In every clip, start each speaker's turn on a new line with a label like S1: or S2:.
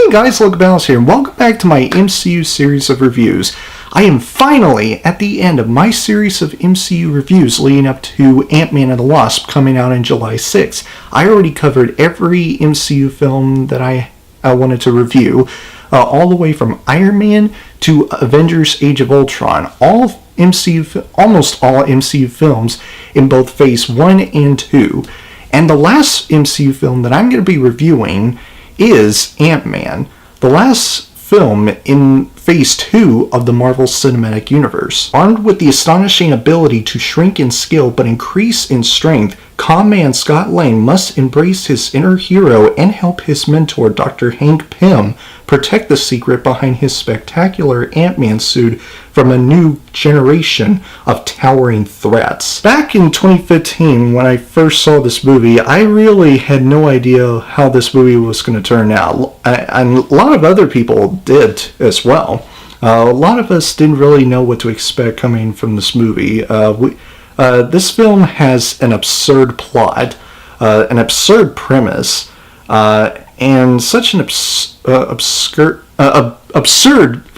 S1: morning guys, Logan here, and welcome back to my MCU series of reviews. I am finally at the end of my series of MCU reviews leading up to Ant-Man and the Wasp coming out on July 6th. I already covered every MCU film that I wanted to review, all the way from Iron Man to Avengers Age of Ultron. Almost all MCU films in both Phase 1 and 2. And the last MCU film that I'm going to be reviewing is Ant-Man, the last film in Phase 2 of the Marvel Cinematic Universe. Armed with the astonishing ability to shrink in scale but increase in strength, calm man Scott Lang must embrace his inner hero and help his mentor, Dr. Hank Pym, protect the secret behind his spectacular Ant-Man suit from a new generation of towering threats. Back in 2015, when I first saw this movie, I really had no idea how this movie was going to turn out. And a lot of other people did as well. A lot of us didn't really know what to expect coming from this movie. This film has an absurd plot, an absurd premise, and such an absurd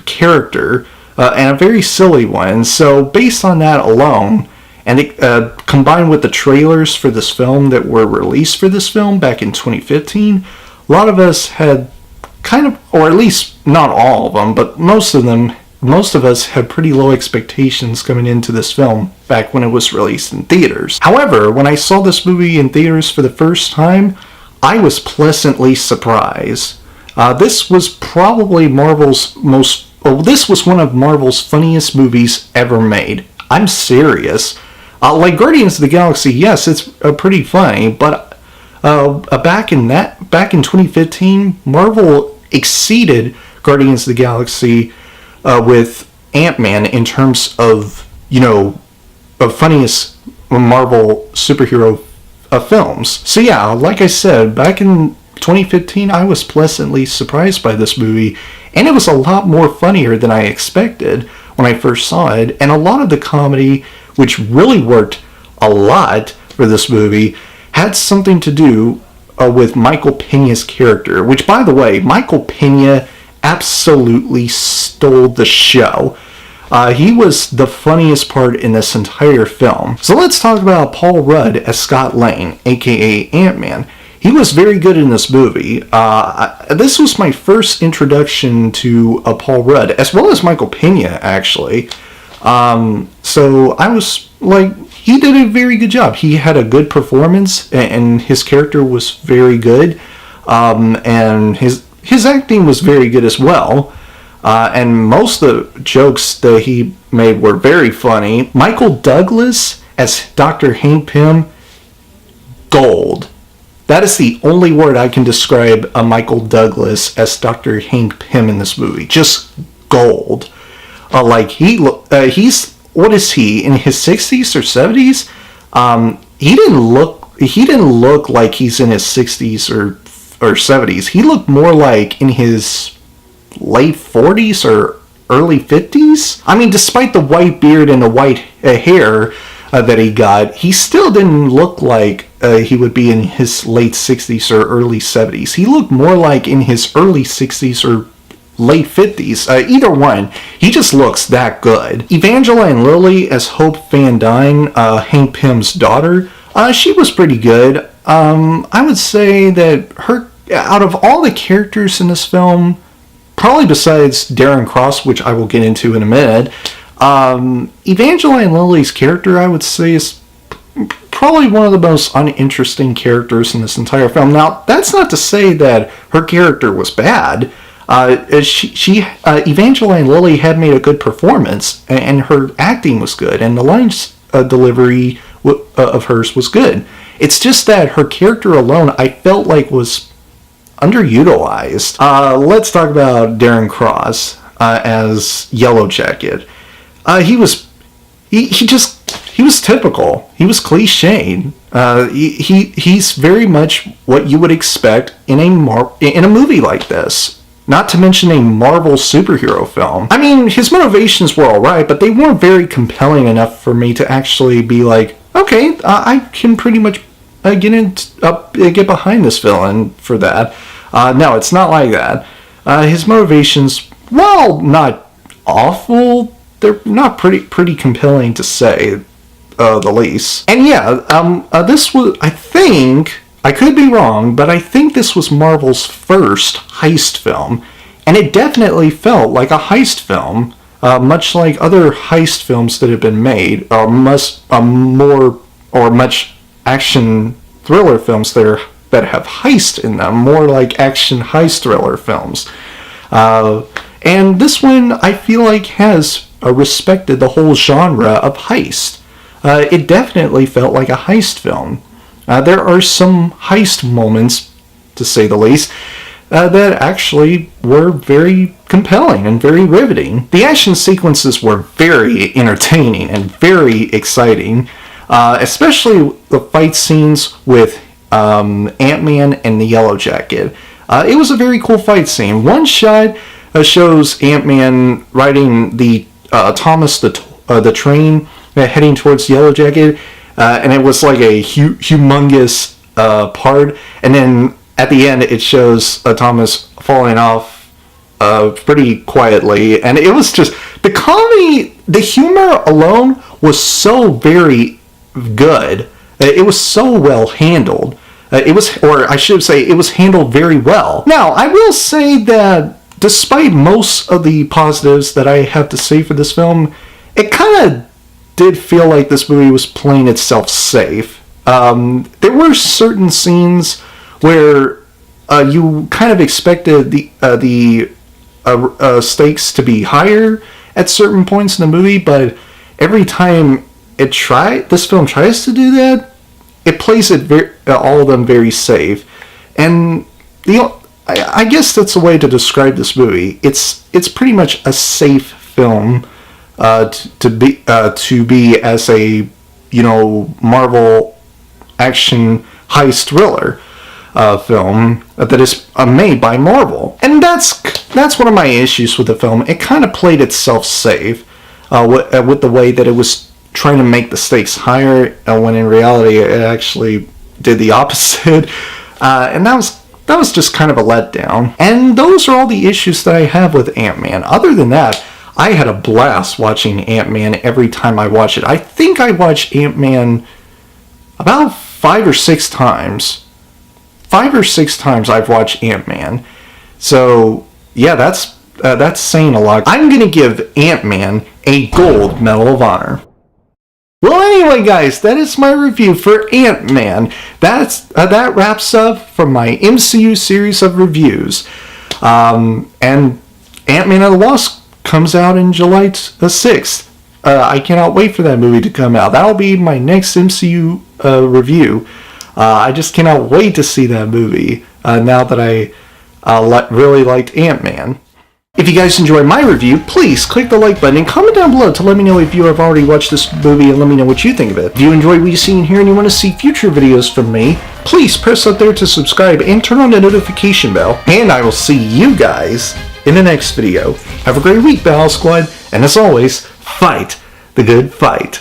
S1: character, and a very silly one. So based on that alone, and combined with the trailers for this film that were released for this film back in 2015, a lot of us had kind of, or at least not all of them, but most of us had pretty low expectations coming into this film back when it was released in theaters. However, when I saw this movie in theaters for the first time, I was pleasantly surprised. This was probably this was one of Marvel's funniest movies ever made. I'm serious. Like Guardians of the Galaxy, yes, it's pretty funny, but back in 2015, Marvel exceeded Guardians of the Galaxy with Ant-Man in terms of, of funniest Marvel superhero films. So yeah, like I said, back in 2015, I was pleasantly surprised by this movie, and it was a lot more funnier than I expected when I first saw it, and a lot of the comedy, which really worked a lot for this movie, had something to do with Michael Peña's character, which, by the way, Michael Peña absolutely stole the show. He was the funniest part in this entire film. So let's talk about Paul Rudd as Scott Lang, aka Ant-Man. He was very good in this movie. This was my first introduction to Paul Rudd, as well as Michael Peña, actually. So I was like, he did a very good job. He had a good performance, and his character was very good. And his acting was very good as well. And most of the jokes that he made were very funny. Michael Douglas as Dr. Hank Pym, gold. That is the only word I can describe Michael Douglas as Dr. Hank Pym in this movie. Just gold. He's, what is he, in his 60s or 70s? He didn't look like he's in his 60s or 70s. He looked more like in his late 40s or early 50s. I mean, despite the white beard and the white hair that he got, he still didn't look like he would be in his late 60s or early 70s. He looked more like in his early 60s or late 50s. Either one. He just looks that good. Evangeline Lilly as Hope Van Dyne, Hank Pym's daughter, she was pretty good. I would say that out of all the characters in this film, probably besides Darren Cross, which I will get into in a minute, Evangeline Lilly's character, I would say, is probably one of the most uninteresting characters in this entire film. Now, that's not to say that her character was bad. Evangeline Lilly had made a good performance, and her acting was good, and the lines delivery of hers was good. It's just that her character alone, I felt like, was underutilized. Let's talk about Darren Cross as Yellow Jacket. He was typical. He was cliched. He's very much what you would expect in a movie like this. Not to mention a Marvel superhero film. I mean, his motivations were alright, but they weren't very compelling enough for me to actually be like, okay, I can pretty much get behind this villain for that. No, it's not like that. His motivations, while not awful, they're not pretty compelling to say the least. And yeah, this was, I think, I could be wrong, but I think this was Marvel's first heist film, and it definitely felt like a heist film, much like other heist films that have been made, much action thriller films that have heist in them, more like action heist thriller films. And this one, I feel like, has respected the whole genre of heist. It definitely felt like a heist film. There are some heist moments, to say the least, that actually were very compelling and very riveting. The action sequences were very entertaining and very exciting, especially the fight scenes with Ant-Man and the Yellow Jacket. It was a very cool fight scene. One shot shows Ant-Man riding the Thomas the train heading towards Yellow Jacket, and it was like a humongous part. And then at the end, it shows Thomas falling off pretty quietly, and it was just the comedy, the humor alone was so very good. It was so well handled. It was handled very well. Now, I will say that despite most of the positives that I have to say for this film, it kind of did feel like this movie was playing itself safe. There were certain scenes where you kind of expected the stakes to be higher at certain points in the movie, but every time this film tries to do that, it plays it all of them very safe. And I guess that's a way to describe this movie. It's pretty much a safe film to be as a Marvel action heist thriller film that is made by Marvel. And that's one of my issues with the film. It kind of played itself safe with the way that it was trying to make the stakes higher, when in reality it actually did the opposite. And that was just kind of a letdown. And those are all the issues that I have with Ant-Man. Other than that, I had a blast watching Ant-Man every time I watch it. I think I watched Ant-Man about 5 or 6 times. 5 or 6 times I've watched Ant-Man. So yeah, that's saying a lot. I'm gonna give Ant-Man a gold Medal of Honor. Well, anyway, guys, that is my review for Ant-Man. That wraps up from my MCU series of reviews. And Ant-Man and the Wasp comes out in July 6th. I cannot wait for that movie to come out. That'll be my next MCU review. I just cannot wait to see that movie now that I really liked Ant-Man. If you guys enjoyed my review, please click the like button and comment down below to let me know if you have already watched this movie and let me know what you think of it. If you enjoyed what you see here and you want to see future videos from me, please press up there to subscribe and turn on the notification bell. And I will see you guys in the next video. Have a great week, Battle Squad, and as always, fight the good fight.